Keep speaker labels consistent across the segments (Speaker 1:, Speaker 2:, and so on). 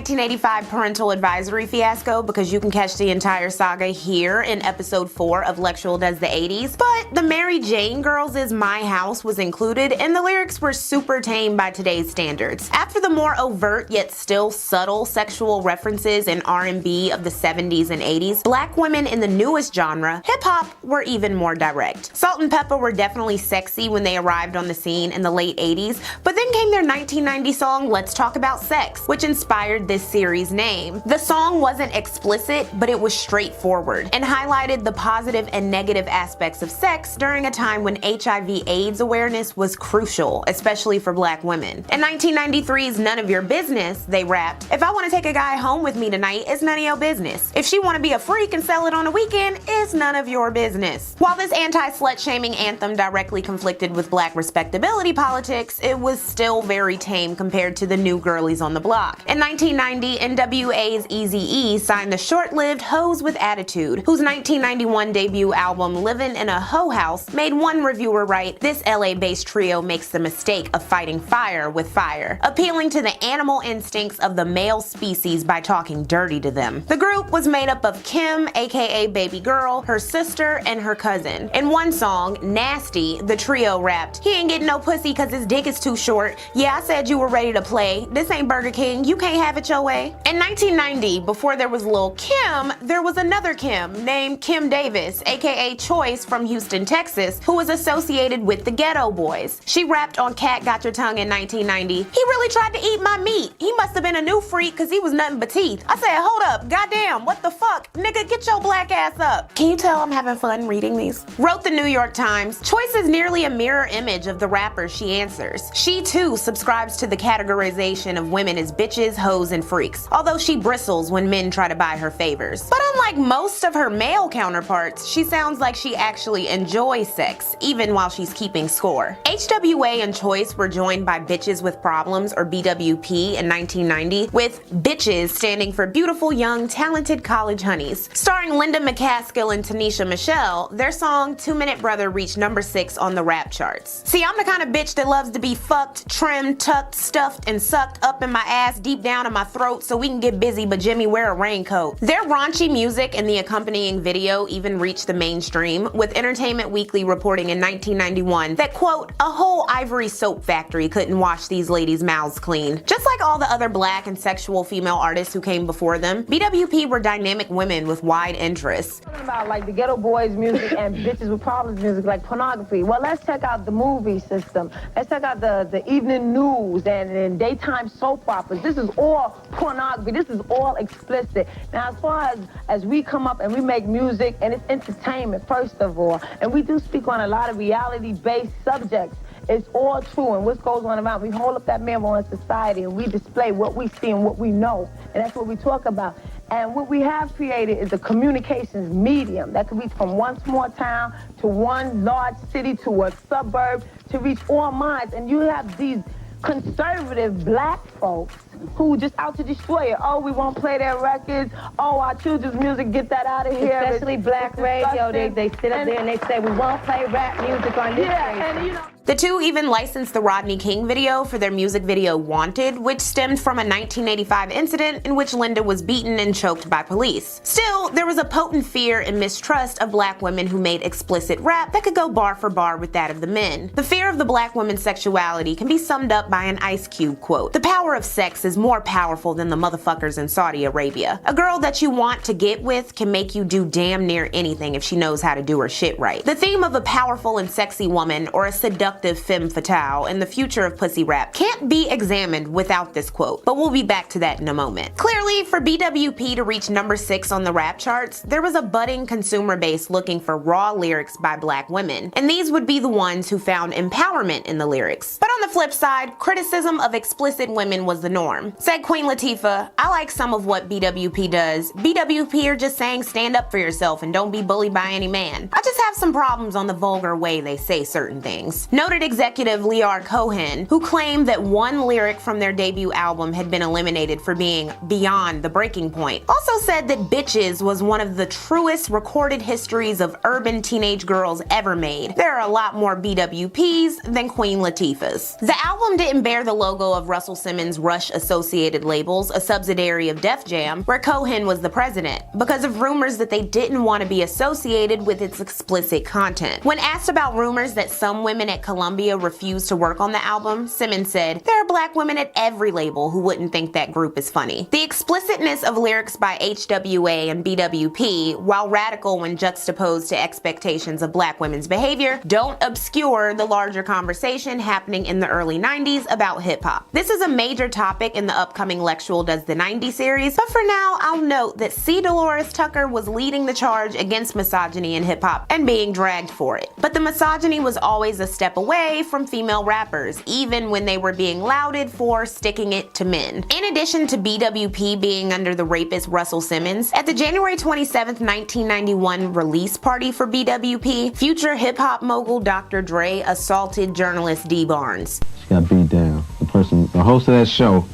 Speaker 1: 1985 parental advisory fiasco because you can catch the entire saga here in episode 4 of Lectual Does the 80s, but the Mary Jane Girls' My House was included and the lyrics were super tame by today's standards. After the more overt yet still subtle sexual references in R&B of the 70s and 80s, black women in the newest genre, hip-hop, were even more direct. Salt and Peppa were definitely sexy when they arrived on the scene in the late 80s, but then came their 1990 song Let's Talk About Sex, which inspired this series' name. The song wasn't explicit, but it was straightforward and highlighted the positive and negative aspects of sex during a time when HIV/AIDS awareness was crucial, especially for black women. In 1993's None of Your Business, they rapped, "If I want to take a guy home with me tonight, it's none of your business. If she want to be a freak and sell it on a weekend, it's none of your business." While this anti-slut-shaming anthem directly conflicted with black respectability politics, it was still very tame compared to the new girlies on the block. In 1990, NWA's Eazy-E signed the short-lived Hoes with Attitude, whose 1991 debut album Livin' in a Hoe House made one reviewer write, "This LA-based trio makes the mistake of fighting fire with fire," appealing to the animal instincts of the male species by talking dirty to them. The group was made up of Kim, aka Baby Girl, her sister, and her cousin. In one song, Nasty, the trio rapped, "He ain't getting no pussy cause his dick is too short. Yeah, I said you were ready to play. This ain't Burger King. You can't have it your way." In 1990, before there was Lil Kim, there was another Kim named Kim Davis, aka Choice from Houston, Texas, who was associated with the Ghetto Boys. She rapped on Cat Got Your Tongue in 1990. "He really tried to eat my meat. He must have been a new freak cause he was nothing but teeth. I said, hold up, goddamn, what the fuck? Nigga, get your black ass up." Can you tell I'm having fun reading these? Wrote the New York Times, "Choice is nearly a mirror image of the rapper she answers. She too subscribes to the categorization of women as bitches, hoes, and freaks, although she bristles when men try to buy her favors. But unlike most of her male counterparts, she sounds like she actually enjoys sex, even while she's keeping score." HWA and Choice were joined by Bitches with Problems, or BWP, in 1990, with Bitches standing for Beautiful Young Talented College Honeys. Starring Linda McCaskill and Tanisha Michelle, their song 2 Minute Brother reached number 6 on the rap charts. See, I'm the kind of bitch that loves to be fucked, trimmed, tucked, stuffed, and sucked up in my ass deep down in my throat so we can get busy but Jimmy wear a raincoat. Their raunchy music and the accompanying video even reached the mainstream, with Entertainment Weekly reporting in 1991 that, quote, "A whole ivory soap factory couldn't wash these ladies' mouths clean." Just like all the other black and sexual female artists who came before them, BWP were dynamic women with wide interests.
Speaker 2: Talking about like the Ghetto Boys music and Bitches with Problems music, like pornography. Well, let's check out the movie system. Let's check out the evening news and daytime soap operas. This is all pornography. This is all explicit. Now, as far as we come up and we make music, and it's entertainment, first of all, and we do speak on a lot of reality-based subjects. It's all true, and what goes on around. We hold up that mirror on society, and we display what we see and what we know, and that's what we talk about. And what we have created is a communications medium that can reach from one small town to one large city to a suburb to reach all minds. And you have these conservative black folks who just out to destroy it. Oh, we won't play their records. Oh, our children's music, get that out of here.
Speaker 3: Especially black radio. They sit up there and they say, we won't play rap music on this station.
Speaker 2: And you know.
Speaker 1: The two even licensed the Rodney King video for their music video Wanted, which stemmed from a 1985 incident in which Linda was beaten and choked by police. Still, there was a potent fear and mistrust of black women who made explicit rap that could go bar for bar with that of the men. The fear of the black woman's sexuality can be summed up by an Ice Cube quote: "The power of sex is more powerful than the motherfuckers in Saudi Arabia. A girl that you want to get with can make you do damn near anything if she knows how to do her shit right." The theme of a powerful and sexy woman, or a seductive femme fatale, and the future of pussy rap can't be examined without this quote, but we'll be back to that in a moment. Clearly, for BWP to reach number 6 on the rap charts, there was a budding consumer base looking for raw lyrics by black women, and these would be the ones who found empowerment in the lyrics. But on the flip side, criticism of explicit women was the norm. Said Queen Latifah, "I like some of what BWP does. BWP are just saying stand up for yourself and don't be bullied by any man. I just have some problems on the vulgar way they say certain things. No So did executive Lear Cohen, who claimed that one lyric from their debut album had been eliminated for being beyond the breaking point. Also said that Bitches was one of the truest recorded histories of urban teenage girls ever made. There are a lot more BWPs than Queen Latifah's. The album didn't bear the logo of Russel Simmons' Rush Associated Labels, a subsidiary of Def Jam, where Cohen was the president, because of rumors that they didn't want to be associated with its explicit content. When asked about rumors that some women at Columbia refused to work on the album, Simmons said, "There are black women at every label who wouldn't think that group is funny." The explicitness of lyrics by HWA and BWP, while radical when juxtaposed to expectations of black women's behavior, don't obscure the larger conversation happening in the early 90s about hip-hop. This is a major topic in the upcoming Lexual Does the 90s series, but for now, I'll note that C. Dolores Tucker was leading the charge against misogyny in hip-hop and being dragged for it. But the misogyny was always a step away from female rappers, even when they were being lauded for sticking it to men. In addition to BWP being under the rapist Russel Simmons, at the January 27, 1991 release party for BWP, future hip-hop mogul Dr. Dre assaulted journalist D. Barnes.
Speaker 4: She got beat down. The host of that show,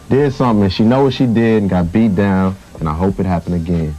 Speaker 4: did something and she know what she did and got beat down, and I hope it happened again.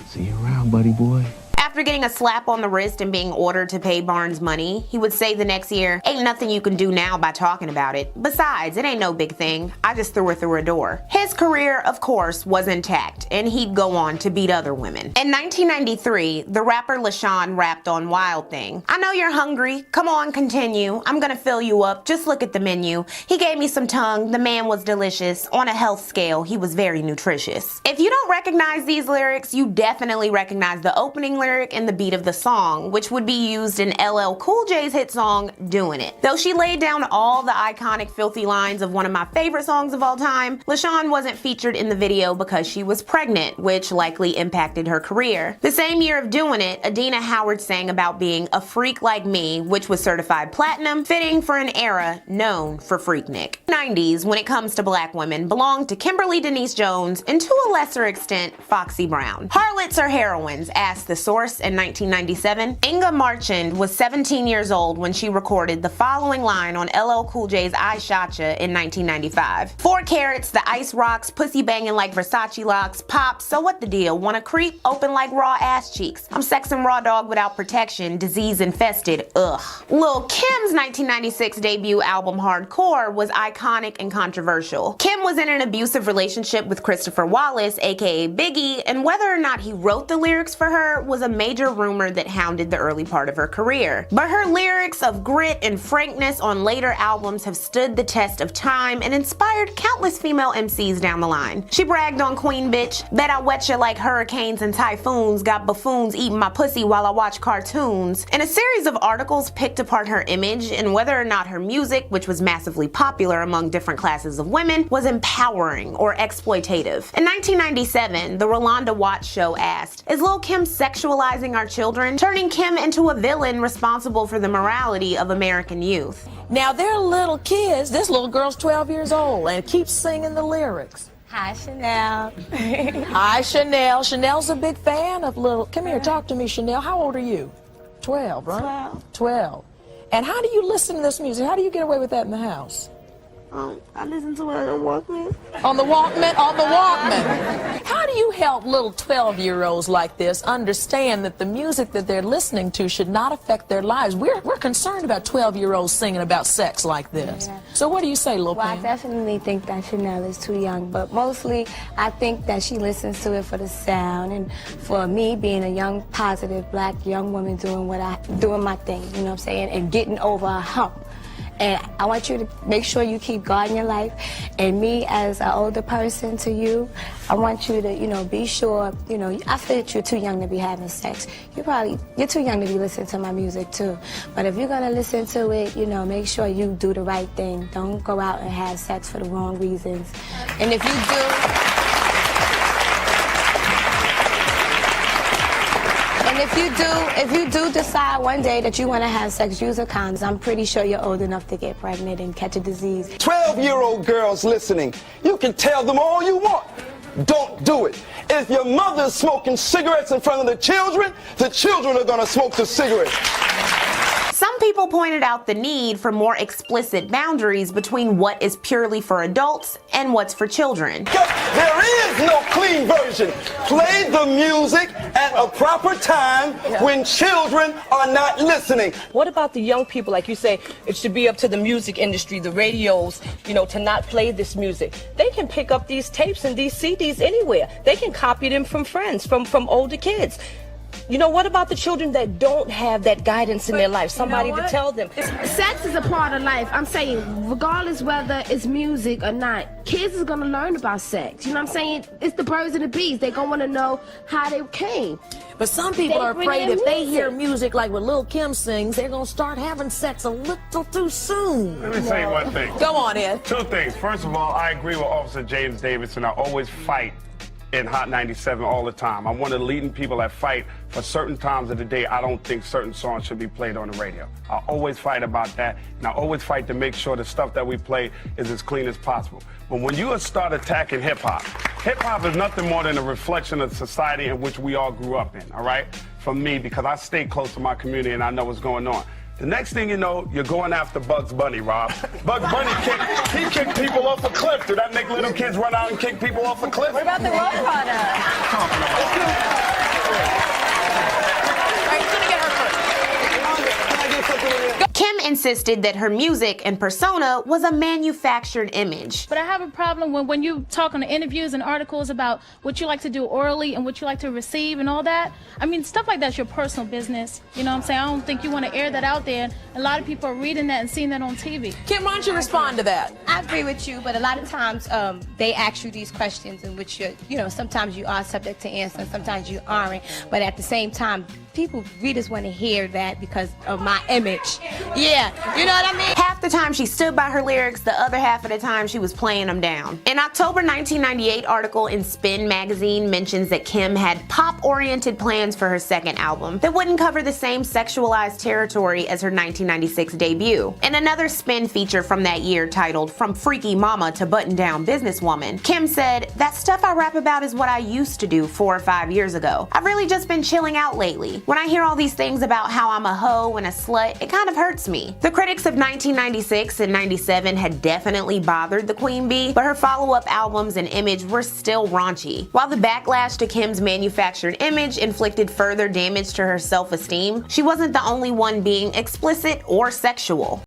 Speaker 4: See you around, buddy boy.
Speaker 1: After getting a slap on the wrist and being ordered to pay Barnes money, he would say the next year, "Ain't nothing you can do now by talking about it. Besides, it ain't no big thing. I just threw her through a door." His career, of course, was intact, and he'd go on to beat other women. In 1993, the rapper LaShawn rapped on Wild Thing. "I know you're hungry. Come on, continue. I'm gonna fill you up. Just look at the menu. He gave me some tongue. The man was delicious. On a health scale, he was very nutritious." If you don't recognize these lyrics, you definitely recognize the opening lyric and the beat of the song, which would be used in LL Cool J's hit song, Doing It. Though she laid down all the iconic filthy lines of one of my favorite songs of all time, LaShawn wasn't featured in the video because she was pregnant, which likely impacted her career. The same year of Doing It, Adina Howard sang about being a freak like me, which was certified platinum, fitting for an era known for Freaknik. 90s, when it comes to black women, belonged to Kimberly Denise Jones and to a lesser extent, Foxy Brown. Harlots or heroines, asked The Source in 1997. Inga Marchand was 17 years old when she recorded the following line on LL Cool J's I Shotcha in 1995. 4 carats, the ice rocks, pussy banging like Versace locks, pop, so what the deal? Wanna creep? Open like raw ass cheeks. I'm sexing raw dog without protection, disease infested, ugh. Lil Kim's 1996 debut album Hardcore was iconic and controversial. Kim was in an abusive relationship with Christopher Wallace, aka Biggie, and whether or not he wrote the lyrics for her was a major rumor that hounded the early part of her career. But her lyrics of grit and frankness on later albums have stood the test of time and inspired countless female MCs down the line. She bragged on Queen Bitch, "Bet I wet you like hurricanes and typhoons, got buffoons eating my pussy while I watch cartoons." And a series of articles picked apart her image and whether or not her music, which was massively popular among different classes of women, was empowering or exploitative. In 1997, the Rolanda Watts show asked, "Is Lil Kim sexualizing our children, turning Kim into a villain responsible for the morality of American youth?"
Speaker 5: Now they're little kids. This little girl's 12 years old and keeps singing the lyrics.
Speaker 6: Hi, Chanel.
Speaker 5: Hi, Chanel. Chanel's a big fan of Lil. Come here, talk to me, Chanel. How old are you? 12, right?
Speaker 6: 12.
Speaker 5: 12. And how do you listen to this music? How do you get away with that in the house?
Speaker 6: I listen to it on the Walkman.
Speaker 5: On the Walkman? On the Walkman. How do you help little 12-year-olds like this understand that the music that they're listening to should not affect their lives? We're concerned about 12-year-olds singing about sex like this.
Speaker 6: Yeah.
Speaker 5: So what do you say, Lil
Speaker 6: Well, I
Speaker 5: Kim?
Speaker 6: definitely think that Chanel is too young, but mostly I think that she listens to it for the sound and for me being a young, positive, black young woman doing my thing, you know what I'm saying, and getting over a hump. And I want you to make sure you keep God in your life. And me as an older person to you, I want you to, be sure, I feel that you're too young to be having sex. You're too young to be listening to my music too. But if you're gonna listen to it, make sure you do the right thing. Don't go out and have sex for the wrong reasons. And if you do, if you do decide one day that you want to have sex, use a condom. I'm pretty sure you're old enough to get pregnant and catch a disease.
Speaker 7: 12-year-old girls listening, you can tell them all you want. Don't do it. If your mother's smoking cigarettes in front of the children are going to smoke the cigarettes.
Speaker 1: Some people pointed out the need for more explicit boundaries between what is purely for adults and what's for children.
Speaker 7: There is no clean version. Play the music at a proper time when children are not listening.
Speaker 3: What about the young people? Like you say, it should be up to the music industry, the radios, to not play this music. They can pick up these tapes and these CDs anywhere. They can copy them from friends, from older kids. What about the children that don't have that guidance in their life? Somebody to tell them.
Speaker 8: Sex is a part of life. I'm saying, regardless whether it's music or not, kids is gonna learn about sex. You know what I'm saying? It's the birds and the bees. They gonna wanna know how they came.
Speaker 5: But some people are afraid if they hear music like what Lil Kim sings, they're gonna start having sex a little too soon.
Speaker 9: Let me say one thing.
Speaker 5: Go on, Ed.
Speaker 9: Two things. First of all, I agree with Officer James Davidson. I always fight in Hot 97 all the time. I'm one of the leading people that fight for certain times of the day. I don't think certain songs should be played on the radio. I always fight about that, and I always fight to make sure the stuff that we play is as clean as possible. But when you start attacking hip-hop is nothing more than a reflection of the society in which we all grew up in, all right? For me, because I stay close to my community and I know what's going on. The next thing you know, you're going after Bugs Bunny, Rob. Bugs Bunny kicked people off a cliff. Did that make little kids run out and kick people off a cliff?
Speaker 3: What about the road runner?
Speaker 1: Kim insisted that her music and persona was a manufactured image.
Speaker 10: But I have a problem when you talk on the interviews and articles about what you like to do orally and what you like to receive and all that. I mean, stuff like that's your personal business. You know what I'm saying? I don't think you want to air that out there. A lot of people are reading that and seeing that on TV.
Speaker 5: Kim, why don't you respond to that?
Speaker 6: I agree with you, but a lot of times they ask you these questions in which sometimes you are subject to answer and sometimes you aren't. But at the same time, readers want to hear that because of my image. Yeah, you know what I mean?
Speaker 1: Half the time she stood by her lyrics, the other half of the time she was playing them down. An October 1998 article in Spin magazine mentions that Kim had pop-oriented plans for her second album that wouldn't cover the same sexualized territory as her 1996 debut. In another Spin feature from that year titled From Freaky Mama to Button-Down Businesswoman, Kim said, "That stuff I rap about is what I used to do 4 or 5 years ago. I've really just been chilling out lately. When I hear all these things about how I'm a hoe and a slut, it kind of hurts me." The critics of 1996 and 97 had definitely bothered the Queen Bee, but her follow-up albums and image were still raunchy. While the backlash to Kim's manufactured image inflicted further damage to her self-esteem, she wasn't the only one being explicit or sexual.